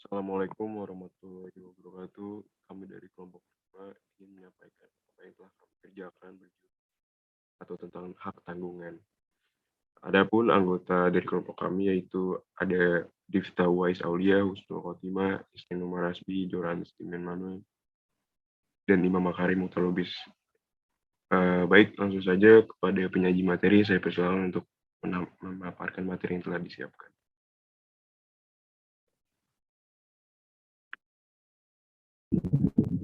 Assalamualaikum warahmatullahi wabarakatuh. Kami dari kelompok 5 ingin menyampaikan apa yang telah kami kerjakan atau tentang hak tanggungan. Adapun anggota dari kelompok kami yaitu ada Difta Wais Aulia, Husnul Khotimah, Isnin Umar Rasbi, Joran Stimen Manuel, dan Imam Makarim Mutalubis. Baik, langsung saja kepada penyaji materi, saya persilakan untuk memaparkan materi yang telah disiapkan.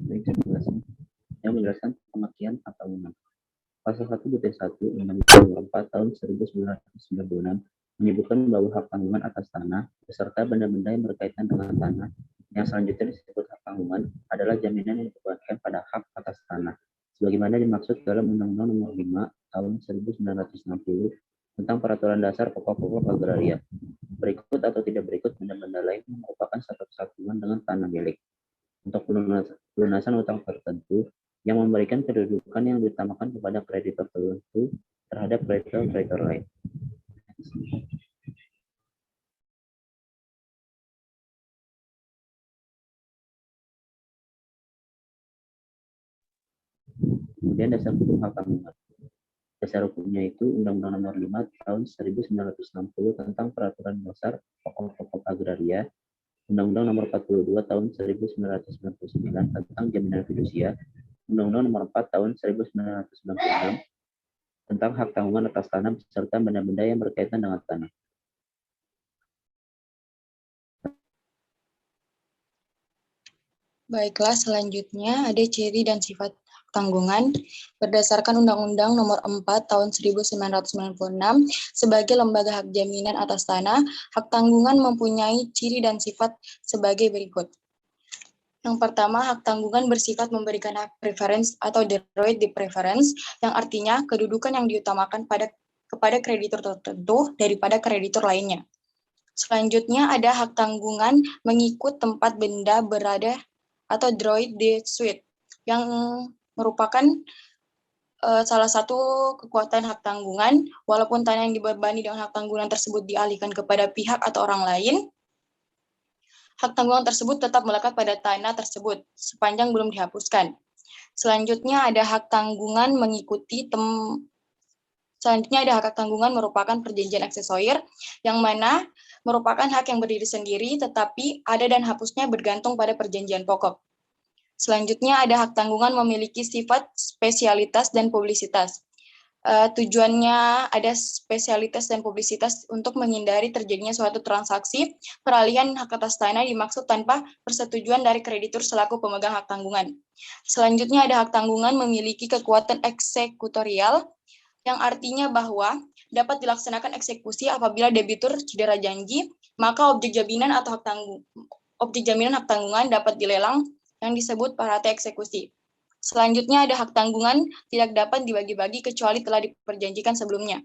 Baik, saya menjelaskan pengertian hak tanggungan. Pasal 1 butir 1 Undang-Undang Nomor 4 Tahun 1996 menyebutkan bahwa hak tanggungan atas tanah beserta benda-benda yang berkaitan dengan tanah yang selanjutnya disebut hak tanggungan adalah jaminan yang dibebankan pada hak atas tanah sebagaimana dimaksud dalam Undang-Undang Nomor 5 Tahun 1960 tentang Peraturan Dasar Pokok-pokok Agraria. Berikut atau tidak berikut benda-benda lain merupakan satu kesatuan dengan tanah milik untuk pelunasan utang tertentu yang memberikan kedudukan yang diutamakan kepada kreditor tertentu terhadap kreditor lain. Kemudian dasar hukum hak tanggungan. Dasar hukumnya itu Undang-Undang Nomor 5 Tahun 1960 tentang Peraturan Dasar Pokok-pokok Agraria, Undang-Undang Nomor 42 Tahun 1999 tentang Jaminan Fidusia, Undang-Undang Nomor 4 Tahun 1996 tentang hak tanggungan atas tanah beserta benda-benda yang berkaitan dengan tanah. Baiklah, selanjutnya ada ciri dan sifat hak tanggungan. Berdasarkan Undang-Undang Nomor 4 Tahun 1996 sebagai lembaga hak jaminan atas tanah, hak tanggungan mempunyai ciri dan sifat sebagai berikut. Yang pertama, hak tanggungan bersifat memberikan hak preference atau the right de preference, yang artinya kedudukan yang diutamakan kepada kreditor tertentu daripada kreditor lainnya. Selanjutnya ada hak tanggungan mengikut tempat benda berada atau droit de suite, yang merupakan salah satu kekuatan hak tanggungan, walaupun tanah yang dibebani dengan hak tanggungan tersebut dialihkan kepada pihak atau orang lain, hak tanggungan tersebut tetap melekat pada tanah tersebut sepanjang belum dihapuskan. Selanjutnya ada hak tanggungan Selanjutnya ada hak tanggungan merupakan perjanjian aksesorir, yang mana merupakan hak yang berdiri sendiri, tetapi ada dan hapusnya bergantung pada perjanjian pokok. Selanjutnya ada hak tanggungan memiliki sifat spesialitas dan publisitas. Tujuannya ada spesialitas dan publisitas untuk menghindari terjadinya suatu transaksi peralihan hak atas tanah dimaksud tanpa persetujuan dari kreditur selaku pemegang hak tanggungan. Selanjutnya ada hak tanggungan memiliki kekuatan eksekutorial, yang artinya bahwa dapat dilaksanakan eksekusi apabila debitur cedera janji, maka objek jaminan hak tanggungan dapat dilelang yang disebut parate eksekusi. Selanjutnya ada hak tanggungan tidak dapat dibagi-bagi kecuali telah diperjanjikan sebelumnya.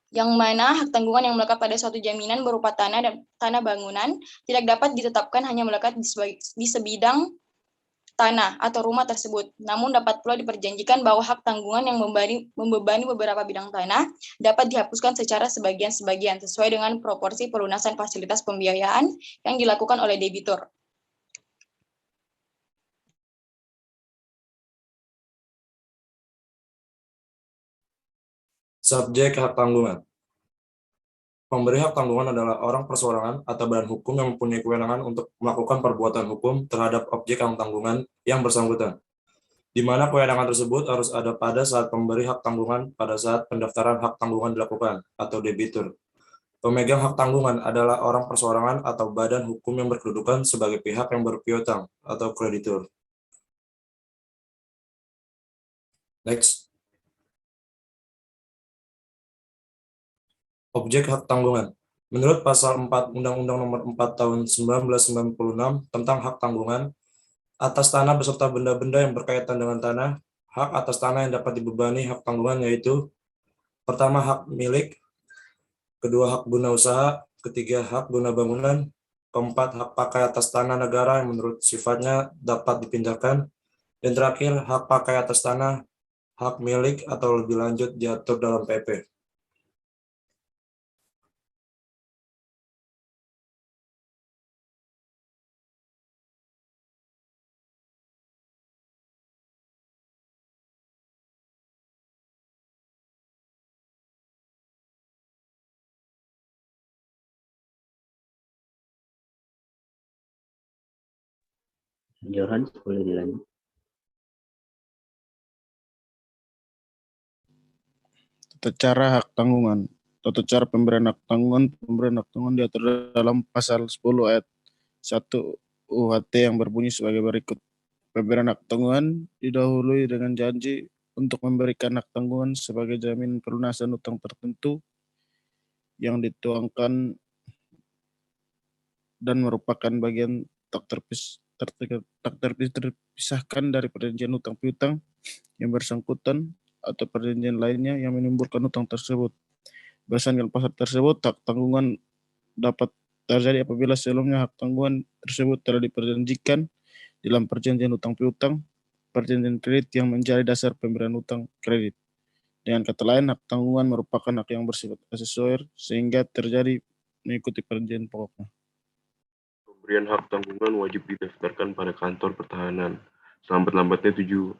Yang mana hak tanggungan yang melekat pada suatu jaminan berupa tanah dan tanah bangunan tidak dapat ditetapkan hanya melekat di sebidang tanah atau rumah tersebut. Namun dapat pula diperjanjikan bahwa hak tanggungan yang membebani beberapa bidang tanah dapat dihapuskan secara sebagian-sebagian sesuai dengan proporsi pelunasan fasilitas pembiayaan yang dilakukan oleh debitur. Subjek hak tanggungan. Pemberi hak tanggungan adalah orang perseorangan atau badan hukum yang mempunyai kewenangan untuk melakukan perbuatan hukum terhadap objek hak tanggungan yang bersangkutan, di mana kewenangan tersebut harus ada pada saat pemberi hak tanggungan pada saat pendaftaran hak tanggungan dilakukan, atau debitur. Pemegang hak tanggungan adalah orang perseorangan atau badan hukum yang berkedudukan sebagai pihak yang berpiutang atau kreditur. Next. Objek hak tanggungan. Menurut Pasal 4 Undang-Undang Nomor 4 Tahun 1996 tentang hak tanggungan atas tanah beserta benda-benda yang berkaitan dengan tanah, hak atas tanah yang dapat dibebani hak tanggungan yaitu: pertama, hak milik; kedua, hak guna usaha; ketiga, hak guna bangunan; keempat, hak pakai atas tanah negara yang menurut sifatnya dapat dipindahkan; dan terakhir, hak pakai atas tanah, hak milik atau lebih lanjut diatur dalam PP. Johan, boleh dilanjut. Tata cara hak tanggungan. Tata cara pemberian hak tanggungan. Pemberian hak tanggungan diatur dalam pasal 10 ayat 1 UHT yang berbunyi sebagai berikut. Pemberian hak tanggungan didahului dengan janji untuk memberikan hak tanggungan sebagai jaminan pelunasan utang tertentu yang dituangkan dan merupakan bagian tak terpisahkan dari perjanjian utang piutang yang bersangkutan atau perjanjian lainnya yang menimbulkan utang tersebut. Berdasarkan pasal tersebut, hak tanggungan dapat terjadi apabila sebelumnya hak tanggungan tersebut telah diperjanjikan dalam perjanjian utang piutang, perjanjian kredit yang menjadi dasar pemberian utang kredit. Dengan kata lain, hak tanggungan merupakan hak yang bersifat aksesorir sehingga terjadi mengikuti perjanjian pokoknya. Pemberian hak tanggungan wajib didaftarkan pada kantor pertahanan selambat-lambatnya 7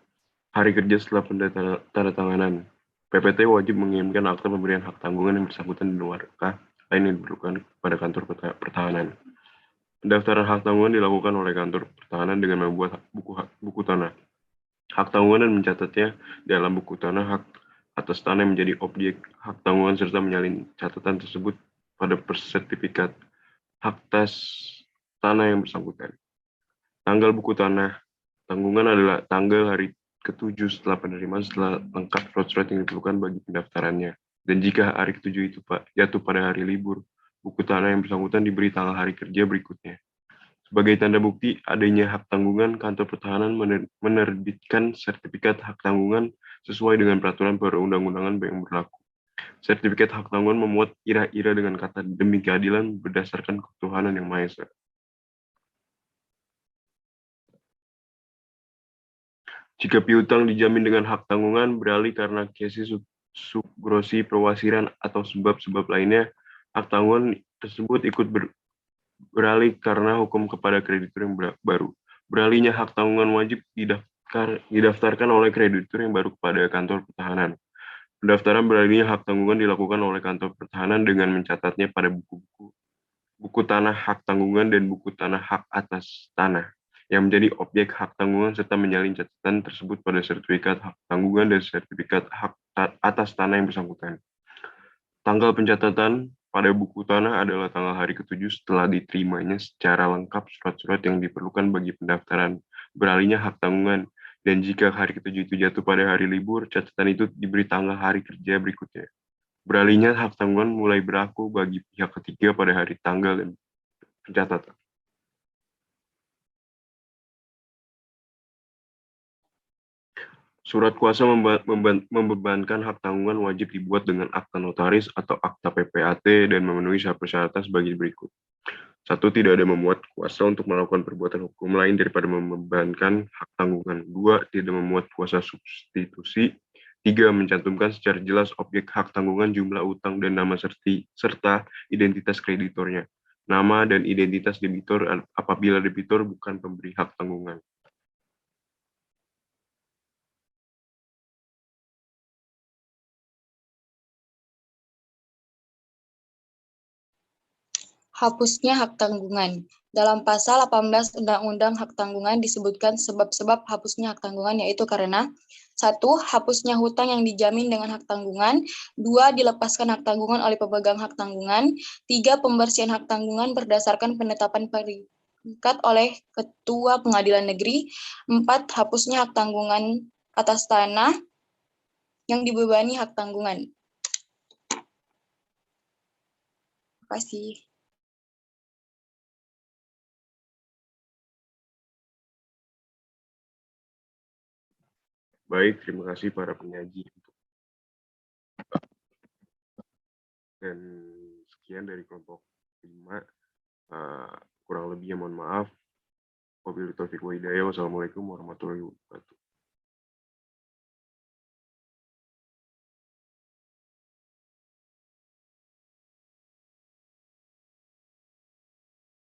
hari kerja setelah penandatanganan. PPT wajib mengirimkan akta pemberian hak tanggungan yang bersangkutan di luarkah lain yang diperlukan pada kantor pertahanan. Pendaftaran hak tanggungan dilakukan oleh kantor pertahanan dengan membuat buku tanah. Hak tanggungan dan mencatatnya dalam buku tanah hak atas tanah yang menjadi objek hak tanggungan serta menyalin catatan tersebut pada sertifikat hak atas tanah yang bersangkutan. Tanggal buku tanah tanggungan adalah tanggal hari ke-7 setelah penerimaan setelah lengkap surat-surat yang diperlukan bagi pendaftarannya. Dan jika hari ke-7 itu jatuh pada hari libur, buku tanah yang bersangkutan diberi tanggal hari kerja berikutnya. Sebagai tanda bukti adanya hak tanggungan, kantor pertahanan menerbitkan sertifikat hak tanggungan sesuai dengan peraturan perundang-undangan yang berlaku. Sertifikat hak tanggungan memuat ira-ira dengan kata demi keadilan berdasarkan ketuhanan yang Maha Esa. Jika piutang dijamin dengan hak tanggungan beralih karena kesi subgrosi perwasiran atau sebab-sebab lainnya, hak tanggungan tersebut ikut beralih karena hukum kepada kreditur yang baru. Beralihnya hak tanggungan wajib didaftarkan oleh kreditur yang baru kepada kantor pertahanan. Pendaftaran beralihnya hak tanggungan dilakukan oleh kantor pertahanan dengan mencatatnya pada buku tanah hak tanggungan dan buku tanah hak atas tanah yang menjadi objek hak tanggungan serta menyalin catatan tersebut pada sertifikat hak tanggungan dan sertifikat hak atas tanah yang bersangkutan. Tanggal pencatatan pada buku tanah adalah tanggal hari ke-7 setelah diterimanya secara lengkap surat-surat yang diperlukan bagi pendaftaran beralihnya hak tanggungan, dan jika hari ke-7 itu jatuh pada hari libur, catatan itu diberi tanggal hari kerja berikutnya. Beralihnya hak tanggungan mulai berlaku bagi pihak ketiga pada hari tanggal dan pencatatan. Surat kuasa membebankan hak tanggungan wajib dibuat dengan akta notaris atau akta PPAT dan memenuhi persyaratan sebagai berikut. 1. Tidak ada memuat kuasa untuk melakukan perbuatan hukum lain daripada membebankan hak tanggungan. 2. Tidak memuat kuasa substitusi. 3. Mencantumkan secara jelas objek hak tanggungan, jumlah utang, dan nama serta identitas kreditornya. Nama dan identitas debitur apabila debitur bukan pemberi hak tanggungan. Hapusnya hak tanggungan. Dalam pasal 18 Undang-Undang Hak Tanggungan disebutkan sebab-sebab hapusnya hak tanggungan, yaitu karena 1. Hapusnya hutang yang dijamin dengan hak tanggungan. 2. Dilepaskan hak tanggungan oleh pemegang hak tanggungan. 3. Pembersihan hak tanggungan berdasarkan penetapan peringkat oleh Ketua Pengadilan Negeri. 4. Hapusnya hak tanggungan atas tanah yang dibebani hak tanggungan. Terima kasih. Baik, terima kasih para penyaji. Dan sekian dari kelompok 5. Kurang lebihnya mohon maaf. Wabillahi taufiq wa hidayah. Wassalamualaikum warahmatullahi wabarakatuh.